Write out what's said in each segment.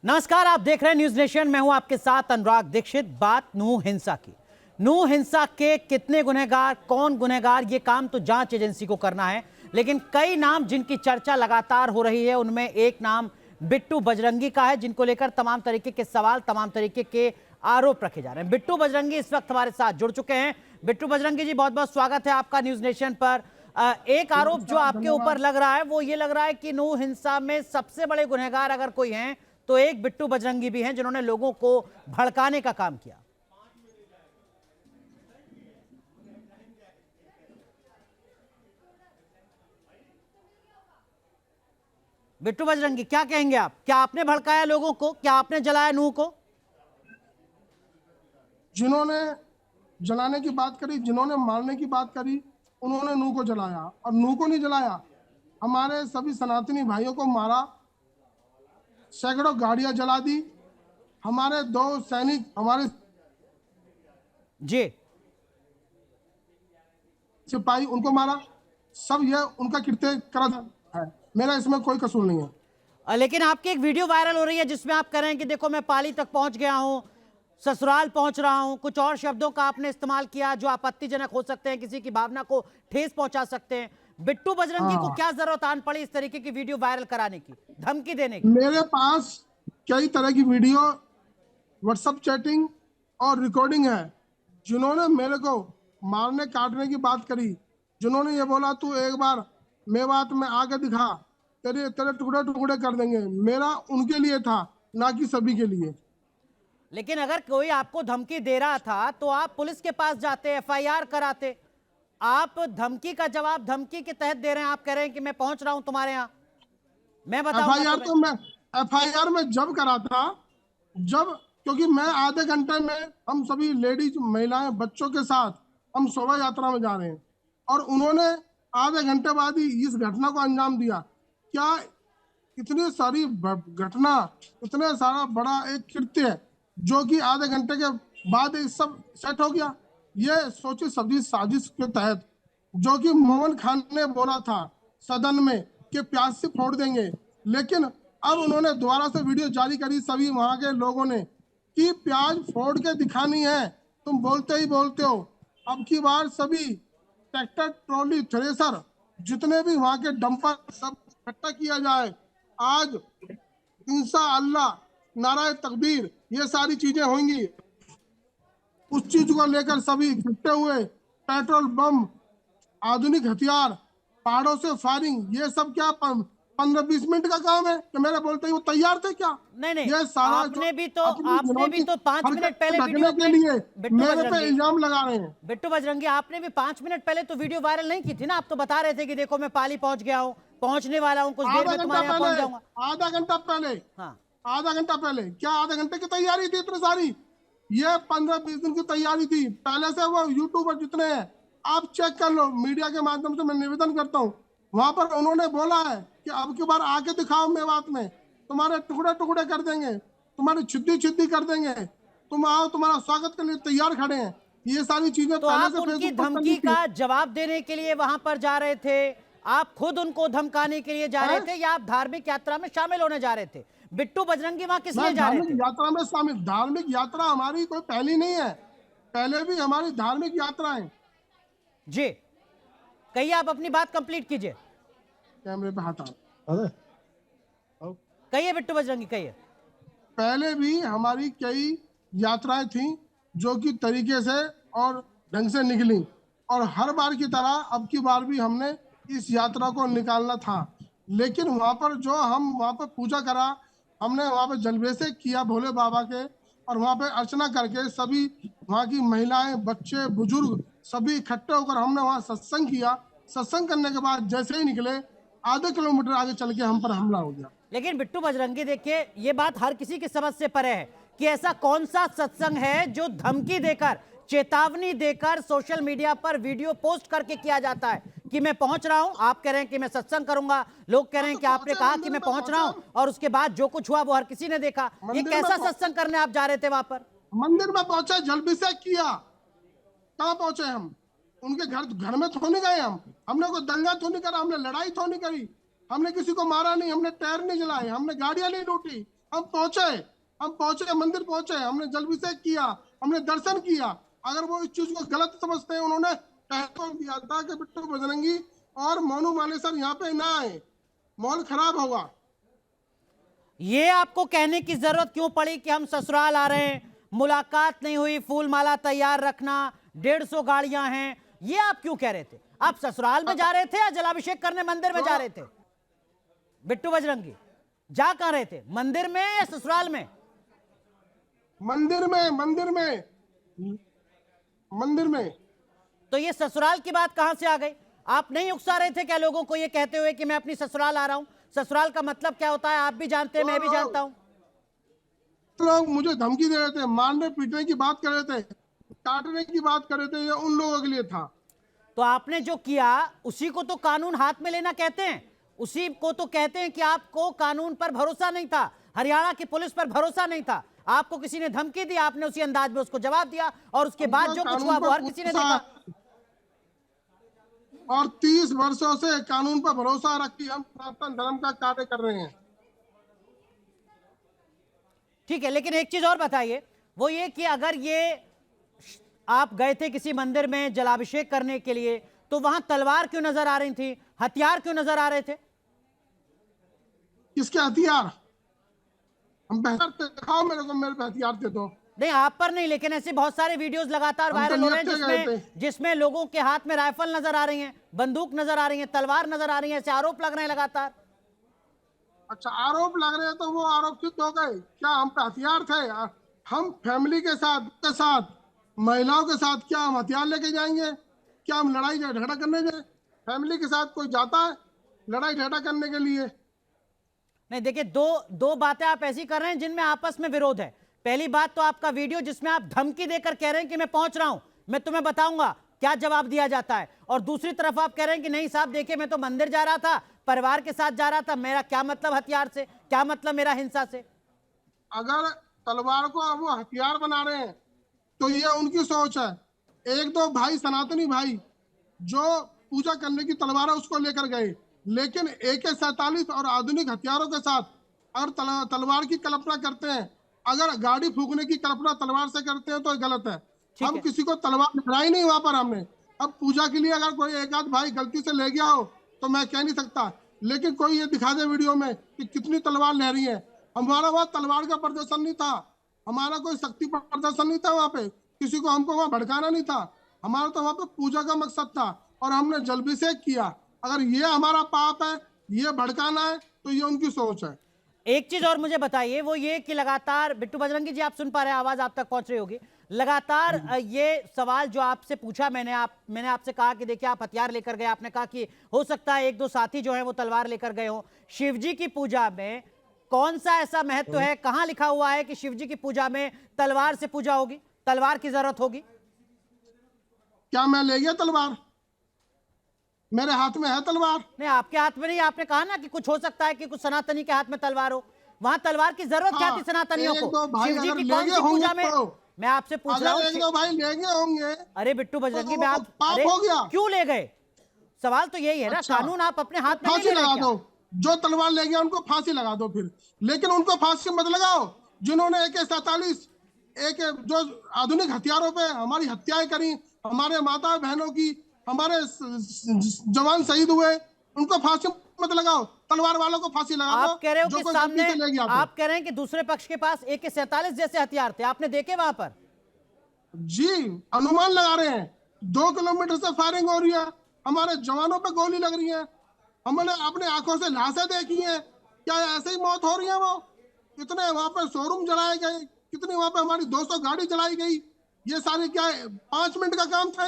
नमस्कार, आप देख रहे हैं न्यूज नेशन। मैं हूं आपके साथ अनुराग दीक्षित। बात नूह हिंसा की। नूह हिंसा के कितने गुनहगार, कौन गुनहगार, ये काम तो जांच एजेंसी को करना है। लेकिन कई नाम जिनकी चर्चा लगातार हो रही है, उनमें एक नाम बिट्टू बजरंगी का है, जिनको लेकर तमाम तरीके के सवाल, तमाम तरीके के आरोप रखे जा रहे हैं। बिट्टू बजरंगी इस वक्त हमारे साथ जुड़ चुके हैं। बिट्टू बजरंगी जी, बहुत बहुत स्वागत है आपका न्यूज नेशन पर। एक आरोप जो आपके ऊपर लग रहा है वो ये लग रहा है कि नूह हिंसा में सबसे बड़े गुनहगार अगर कोई हैं तो एक बिट्टू बजरंगी भी हैं, जिन्होंने लोगों को भड़काने का काम किया। बिट्टू बजरंगी, क्या कहेंगे आप? क्या आपने भड़काया लोगों को? क्या आपने जलाया नूह को? जिन्होंने जलाने की बात करी, जिन्होंने मारने की बात करी, उन्होंने नूह को जलाया। और नूह को नहीं जलाया, हमारे सभी सनातनी भाइयों को मारा, सैकड़ों गाड़ियां जला दी, हमारे 2 सैनिक, हमारे जी, सिपाही, उनको मारा। सब ये उनका कृत्य करा है, मेरा इसमें कोई कसूर नहीं है। लेकिन आपकी एक वीडियो वायरल हो रही है जिसमें आप कह रहे हैं कि देखो मैं पाली तक पहुंच गया हूं, ससुराल पहुंच रहा हूं। कुछ और शब्दों का आपने इस्तेमाल किया जो आपत्तिजनक हो सकते हैं, किसी की भावना को ठेस पहुंचा सकते हैं। बिट्टू बजरंगी को क्या जरूरत आन पड़ी इस तरीके की वीडियो वायरल कराने की, धमकी देने की? मेरे पास कई तरह की वीडियो, व्हाट्सएप चैटिंग और रिकॉर्डिंग है। जिन्होंने मेरे को मारने काटने की बात करी, जिन्होंने ये बोला तू एक बार मेवात में आके दिखा, तेरे तेरे टुकड़े टुकड़े कर देंगे, मेरा उनके लिए था, ना कि सभी के लिए। लेकिन अगर कोई आपको धमकी दे रहा था तो आप पुलिस के पास जाते, एफआईआर कराते। आप धमकी का जवाब धमकी के तहत दे रहे हैं। आप कह रहे हैं कि मैं पहुंच रहा हूं तुम्हारे यहां, मैं बताऊंगा एफआईआर में जब करा था, जब, क्योंकि मैं आधे घंटे में, हम सभी लेडीज, महिलाएं, बच्चों के साथ हम शोभा यात्रा में जा रहे हैं और उन्होंने आधे घंटे बाद ही इस घटना को अंजाम दिया। क्या इतनी सारी घटना, इतने सारा बड़ा एक कृत्य जो कि आधे घंटे के बाद ये सब सेट हो गया। ये सोची सब्जी साजिश के तहत, जो कि मोहन खान ने बोला था सदन में कि प्याज से फोड़ देंगे, लेकिन अब उन्होंने दोबारा से वीडियो जारी करी सभी वहां के लोगों ने कि प्याज फोड़ के दिखानी है, तुम बोलते ही बोलते हो। अब की बार सभी ट्रैक्टर, ट्रॉली, थ्रेसर, जितने भी वहां के डंपर, सब इकट्ठा किया जाए। आज इंशाअल्लाह, नाराए तकबीर, ये सारी चीजें होंगी। उस चीज को लेकर सभी इकट्ठे हुए, पेट्रोल बम, आधुनिक हथियार, पहाड़ों से फायरिंग, ये सब क्या 15-20 मिनट का काम है कि मेरे बोलते ही वो तैयार थे क्या? नहीं, ये सारा आपने भी तो 5 मिनट पहले वीडियो के लिए मेरे पे बजरंगी, इल्जाम लगा रहे हैं। बिट्टू बजरंगी, आपने भी 5 मिनट पहले तो वीडियो वायरल नहीं की थी ना? आप तो बता रहे थे कि देखो मैं पाली पहुंच गया हूँ, पहुंचने वाला हूँ, कुछ देर में तुम्हारे यहाँ पहुंच जाऊंगा। आधा घंटा पहले, हाँ, आधा घंटा पहले क्या, आधे घंटे की तैयारी थी इतनी सारी? ये 15-20 दिन की तैयारी थी पहले से। वो यूट्यूबर जितने हैं आप चेक कर लो, मीडिया के माध्यम से मैं निवेदन करता हूँ। वहां पर उन्होंने बोला है कि अब की बार आके दिखाओ मेवात में, तुम्हारे टुकड़े टुकड़े कर देंगे, तुम्हारी छिद्दी छिद्दी कर देंगे, तुम आओ, तुम्हारा स्वागत के लिए तैयार खड़े हैं। ये सारी चीजें तो आप उनकी धमकी का जवाब देने के लिए वहां पर जा रहे थे? आप खुद उनको धमकाने के लिए जा रहे थे या आप धार्मिक यात्रा में शामिल होने जा रहे थे? बिट्टू बजरंगी वहां किस लिए जा रहे थे? यात्रा में शामिल, धार्मिक यात्रा हमारी कोई पहली नहीं है, पहले भी हमारी धार्मिक यात्राएं। जी, कहिए, आप अपनी बात कंप्लीट कीजिए। कैमरे पे हाथ कहिए बिट्टू बजरंगी, कहिए। पहले भी हमारी कई यात्राएं थी जो कि तरीके से और ढंग से निकली, और हर बार की तरह अब की बार भी हमने इस यात्रा को निकालना था। लेकिन वहां पर जो हम वहां पर पूजा करा, हमने वहां पर जलवेसे किया भोले बाबा के, और वहां पे अर्चना करके सभी वहां की महिलाएं, बच्चे, बुजुर्ग सभी इकट्ठे होकर हमने वहां सत्संग किया। सत्संग करने के बाद जैसे ही निकले, आधे किलोमीटर आगे चल के हम पर हमला हो गया। लेकिन बिट्टू बजरंगी, देखिए, ये बात हर किसी की समझ से परे है कि ऐसा कौन सा सत्संग है जो धमकी देकर, चेतावनी देकर सोशल मीडिया पर वीडियो पोस्ट करके किया जाता है कि मैं पहुंच रहा हूं। आप कह रहे हैं कि मैं सत्संग करूंगा, लोग कह रहे हैं कि आपने कहा कि मैं पहुंच रहा हूं, और उसके बाद जो कुछ हुआ वो हर किसी ने देखा। ये कैसा सत्संग करने आप जा रहे थे वहां पर? मंदिर में पहुंचे, जलभिषेक किया। कहाँ पहुंचे हम? उनके घर में तो नहीं गए हम। हमने कोई दंगा तो नहीं करा, हमने लड़ाई तो नहीं करी, हमने किसी को मारा नहीं, हमने टायर नहीं जलाए, हमने गाड़ियां नहीं लूटी, हम पहुंचे, मंदिर पहुंचे, हमने जलाभिषेक किया, हमने दर्शन किया। अगर वो इस चीज को गलत समझते हैं, उन्होंने कह दिया था कि बिट्टू बजरंगी और मोनू मानेसर यहाँ पे ना आए, माहौल खराब होगा। ये आपको कहने की जरूरत क्यों पड़ी कि हम ससुराल आ रहे हैं, मुलाकात नहीं हुई, फूल माला तैयार रखना, 150 गाड़ियां हैं, ये आप क्यों कह रहे थे? आप ससुराल में जा रहे थे या जलाभिषेक करने मंदिर में जा रहे थे? बिट्टू बजरंगी जा कहां रहे थे, मंदिर में या ससुराल में? मंदिर में, मंदिर में, मंदिर में। तो ये ससुराल की बात कहां से आ गई? आप नहीं उकसा रहे थे क्या लोगों को ये कहते हुए कि मैं अपनी ससुराल आ रहा हूं? ससुराल का मतलब क्या होता है आप भी जानते हैं, मैं भी जानता हूं। लोग मुझे धमकी दे रहे थे, मारने पीटने की बात कर रहे थे, काटने की बात कर रहे थे, ये उन लोगों के लिए था। तो आपने जो किया उसी को तो कानून हाथ में लेना कहते हैं, उसी को तो कहते हैं कि आपको कानून पर भरोसा नहीं था, हरियाणा की पुलिस पर भरोसा नहीं था। आपको किसी ने धमकी दी, आपने उसी अंदाज में उसको जवाब दिया और उसके बाद जो कुछ हुआ वो हर किसी ने देखा। और 30 वर्षों से कानून पर भरोसा रख के हम सनातन धर्म का कार्य कर रहे हैं। ठीक है, लेकिन एक चीज और बताइए, वो ये कि अगर ये आप गए थे किसी मंदिर में जलाभिषेक करने के लिए, तो वहां तलवार क्यों नजर आ रही थी, हथियार क्यों नजर आ रहे थे? किसके हथियार? हम बेहतर दिखाओ मेरे को, मेरे पे हथियार थे तो। नहीं, आप पर नहीं, लेकिन ऐसे बहुत सारे वीडियोस लगातार वायरल हो रहे हैं जिसमें लोगों के हाथ में राइफल नजर आ रही हैं, बंदूक नजर आ रही है, तलवार नजर आ रही है, ऐसे आरोप लग रहे हैं लगातार। अच्छा, आरोप लग रहे हैं तो वो आरोप सिद्ध हो गए क्या? हम पे हथियार थे? हम फैमिली के साथ महिलाओं के साथ क्या हम हथियार लेके जाएंगे? क्या हम लड़ाई झगड़ा करने जाए? फैमिली के साथ कोई जाता है लड़ाई झगड़ा करने के लिए? नहीं, देखिए, दो बातें आप ऐसी कर रहे हैं जिनमें आपस में विरोध है। पहली बात तो आपका वीडियो जिसमें आप धमकी देकर कह रहे हैं कि मैं पहुंच रहा हूं, मैं तुम्हें बताऊंगा क्या जवाब दिया जाता है, और दूसरी तरफ आप कह रहे हैं कि नहीं साहब देखिए मैं तो मंदिर जा रहा था, परिवार के साथ जा रहा था, मेरा क्या मतलब हथियार से, क्या मतलब मेरा हिंसा से? अगर तलवार को वो हथियार बना रहे हैं तो ये उनकी सोच है। एक दो भाई सनातनी भाई जो पूजा करने की तलवार है उसको लेकर गए, लेकिन AK-47 और आधुनिक हथियारों के साथ अगर तलवार की कल्पना करते हैं, अगर गाड़ी फूकने की कल्पना तलवार से करते हैं तो ये गलत है। हम किसी को तलवार दिखाई नहीं वहां पर हमने। अब पूजा के लिए अगर कोई एक आध भाई गलती से ले गया हो तो मैं कह नहीं सकता, लेकिन कोई ये दिखा दे वीडियो में कि कितनी तलवार ले रही है। हमारा वहां तलवार का प्रदर्शन नहीं था, हमारा कोई शक्ति प्रदर्शन नहीं था, वहां पे किसी को हमको वहां भड़काना नहीं था। हमारा तो वहां पे पूजा का मकसद था और हमने जलाभिषेक किया। अगर ये हमारा पाप है, ये भड़काना है, तो ये उनकी सोच है। एक चीज और मुझे बताइए, वो ये कि लगातार बिट्टू बजरंगी जी आप सुन पा रहे हैं, आवाज आप तक पहुंच रही होगी, लगातार ये सवाल जो आपसे पूछा मैंने आपसे कहा कि देखिए आप हथियार लेकर गए, आपने कहा कि हो सकता है एक दो साथी जो है वो तलवार लेकर गए हो। शिवजी की पूजा में कौन सा ऐसा महत्व है, कहां लिखा हुआ है कि शिवजी की पूजा में तलवार से पूजा होगी, तलवार की जरूरत होगी? क्या मैं ले गया तलवार? मेरे हाथ में है तलवार। नहीं, आपके हाथ में नहीं, आपने कहा ना कि कुछ हो सकता है कि कुछ सनातनी के हाथ में तलवार हो। वहां तलवार की जरूरत क्या थी सनातनियों को? शिवजी की कौन सी पूजा में? मैं आपसे पूछ रहा हूँ, एक दो भाई ले गए होंगे। अरे बिट्टू बजरंगी में आप पाप हो गया। क्यों ले गए? सवाल तो यही है ना, कानून आप अपने हाथ में फांसी लगा दो, जो तलवार ले गया उनको फांसी लगा दो फिर, लेकिन उनको फांसी मत लगाओ जिन्होंने AK-47 एक जो आधुनिक हथियारों पे हमारी हत्याएं करी, हमारे माता बहनों की, हमारे जवान शहीद हुए, उनको फांसी मत लगाओ, तलवार वालों को फांसी लगा दो। आप कह रहे हो कि सामने आप कह रहे हैं कि दूसरे पक्ष के पास AK-47 जैसे हथियार थे, आपने देखे वहां पर? जी, अनुमान लगा रहे हैं, 2 किलोमीटर से फायरिंग हो रही है, हमारे जवानों पे गोली लग रही है, हमने अपने आंखों से लाशें देखी हैं। क्या ऐसे ही मौत हो रही है? वो कितने वहां पर शोरूम जलाए गए, कितनी वहां पे हमारी 200 गाड़ी जलाई गई, ये सारी क्या 5 मिनट का काम था?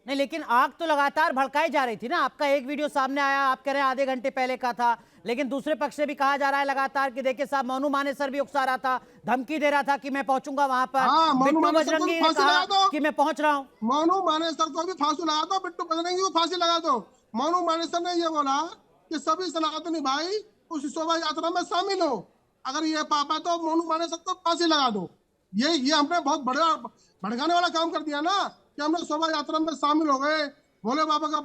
नहीं, लेकिन आग तो लगातार भड़काई जा रही थी ना। आपका एक वीडियो सामने आया, आप कह रहे हैं आधे घंटे पहले का था, लेकिन दूसरे पक्ष से भी कहा जा रहा है लगातार कि देखिए साहब मोनू मानेसर भी उकसा रहा था, धमकी दे रहा था कि मैं पहुंचूंगा वहां पर। बिट्टू बजरंगी ने कहा कि मैं पहुंच रहा हूं। मोनू मानेसर को भी फांसी लगा दो, बिट्टू बजरंगी को फांसी लगा दो। मोनू मानेसर ने ये बोला कि सभी सनातनी भाई उस शोभा यात्रा में शामिल हो, अगर ये पाप है तो मोनू मानेसर को फांसी लगा दो। ये हमने बहुत बड़ा भड़काने वाला काम कर दिया ना कि हमने शोभा यात्रा में शामिल हो गए, भोले बाबा का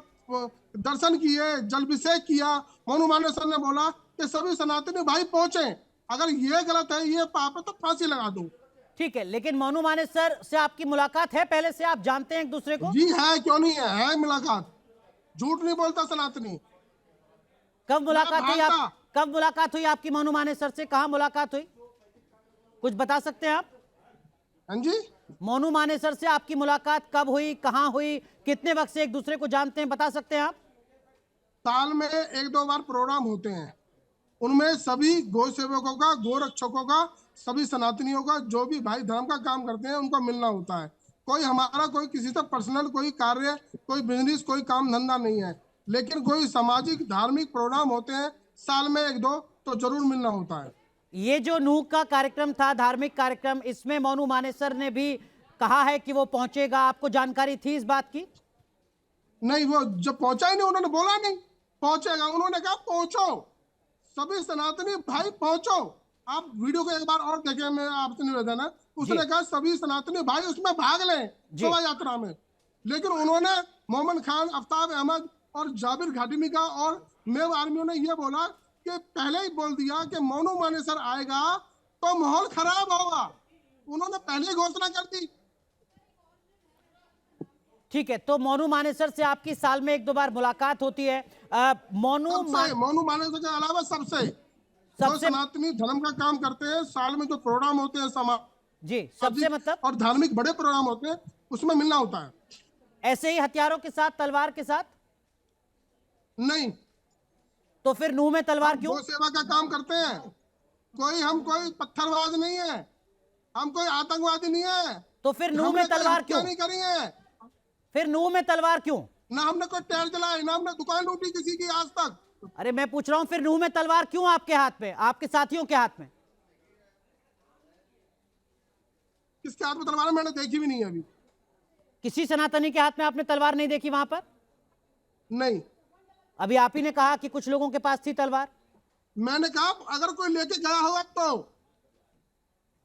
दर्शन किए, जलाभिषेक किया। मोनू मानेसर ने बोला कि सभी सनातनी भाई पहुंचे। अगर ये गलत है, ये पाप है, तो फांसी लगा दो। ठीक है, लेकिन मोनू मानेसर से आपकी मुलाकात है पहले से? आप जानते हैं एक दूसरे को? जी है, क्यों नहीं है मुलाकात। झूठ नहीं बोलता सनातनी। कब मुलाकात हुई भागता। कब मुलाकात हुई आपकी मोनू मानेसर से? कहां मुलाकात हुई, कुछ बता सकते हैं आप? हाँ जी। मोनू मानेसर से आपकी मुलाकात कब हुई, कहां हुई, कितने वक्त से एक दूसरे को जानते हैं, बता सकते हैं आप? साल में 1-2 बार प्रोग्राम होते हैं, उनमें सभी गौ सेवकों का, गौ रक्षकों का, सभी सनातनियों का, जो भी भाई धर्म का काम करते हैं, उनको मिलना होता है। कोई हमारा कोई किसी से पर्सनल कोई कार्य, कोई बिजनेस, कोई काम धंधा नहीं है, लेकिन कोई सामाजिक धार्मिक प्रोग्राम होते हैं साल में 1-2, तो जरूर मिलना होता है। ये जो नूह का कार्यक्रम था, धार्मिक कार्यक्रम, इसमें मोनू मानेसर ने भी कहा है कि वो पहुंचेगा। आपको जानकारी थी इस बात की? नहीं, वो जब पहुंचा ही नहीं, उन्होंने बोला नहीं पहुंचेगा, उन्होंने कहा पहुंचो, सभी सनातनी भाई पहुंचो। आप वीडियो को एक बार और देखें, मैं आपसे निवेदन है, उसने कहा सभी सनातनी भाई उसमें भाग लें, शोभा यात्रा में। लेकिन उन्होंने मोमन खान, आफ्ताब अहमद और जाबिर घाटिमी का और मेव आर्मियों ने यह बोला कि पहले ही बोल दिया कि मोनू मानेसर आएगा तो माहौल खराब होगा। उन्होंने पहले ही घोषणा कर दी। ठीक है, तो मोनू मानेसर से आपकी साल में 1-2 बार मुलाकात होती है। मोनू मानेसर के अलावा सबसे जो सनातनी धर्म का काम करते हैं, साल में जो प्रोग्राम होते हैं जी, सबसे मतलब और धार्मिक बड़े प्रोग्राम होते हैं, उसमें मिलना होता है। ऐसे ही हथियारों के साथ, तलवार के साथ? नहीं। तो फिर नूह में तलवार क्यों? गौ सेवा का काम करते हैं। हम कोई पत्थरबाज नहीं है, हम कोई आतंकवादी नहीं है। तो फिर नूह में तलवार क्यों नहीं करी है? फिर नूह में तलवार क्यों? ना हमने कोई टायर जलाई, ना हमने दुकान लूटी किसी की आज तक। अरे मैं पूछ रहा हूं, फिर नूह में तलवार क्यों आपके हाथ में, आपके साथियों के हाथ में? किसके हाथ में तलवार है? मैंने देखी भी नहीं है अभी। किसी सनातनी के हाथ में आपने तलवार नहीं देखी वहां पर? नहीं। अभी आप ही ने कहा कि कुछ लोगों के पास थी तलवार। मैंने कहा अगर कोई लेके गया होगा तो।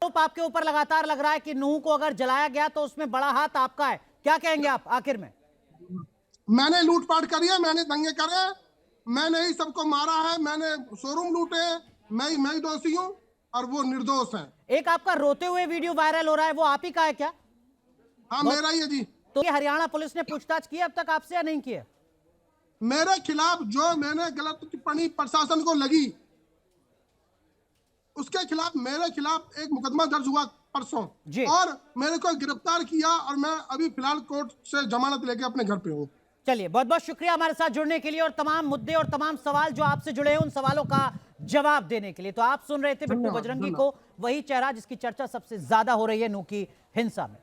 आपके ऊपर लगातार लग रहा है कि नूह को अगर जलाया गया तो उसमें बड़ा हाथ आपका है, क्या कहेंगे आप आखिर में? मैंने लूटपाट करी है, मैंने दंगे करे, मैंने ही सबको मारा है, मैंने शोरूम लूटे, मैं ही दोषी हूँ और वो निर्दोष है। एक आपका रोते हुए वीडियो वायरल हो रहा है, वो आप ही का है क्या? हाँ, मेरा ही है जी। तो ये हरियाणा पुलिस ने पूछताछ की अब तक आपसे या नहीं की है? मेरे खिलाफ जो मैंने गलत टिप्पणी प्रशासन को लगी, उसके खिलाफ मेरे खिलाफ एक मुकदमा दर्ज हुआ परसों जी। और मेरे को गिरफ्तार किया और मैं अभी फिलहाल कोर्ट से जमानत लेके अपने घर पे हूँ। चलिए, बहुत बहुत शुक्रिया हमारे साथ जुड़ने के लिए और तमाम मुद्दे और तमाम सवाल जो आपसे जुड़े हैं उन सवालों का जवाब देने के लिए। तो आप सुन रहे थे बिट्टू बजरंगी को, वही चेहरा जिसकी चर्चा सबसे ज्यादा हो रही है नूह की हिंसा में।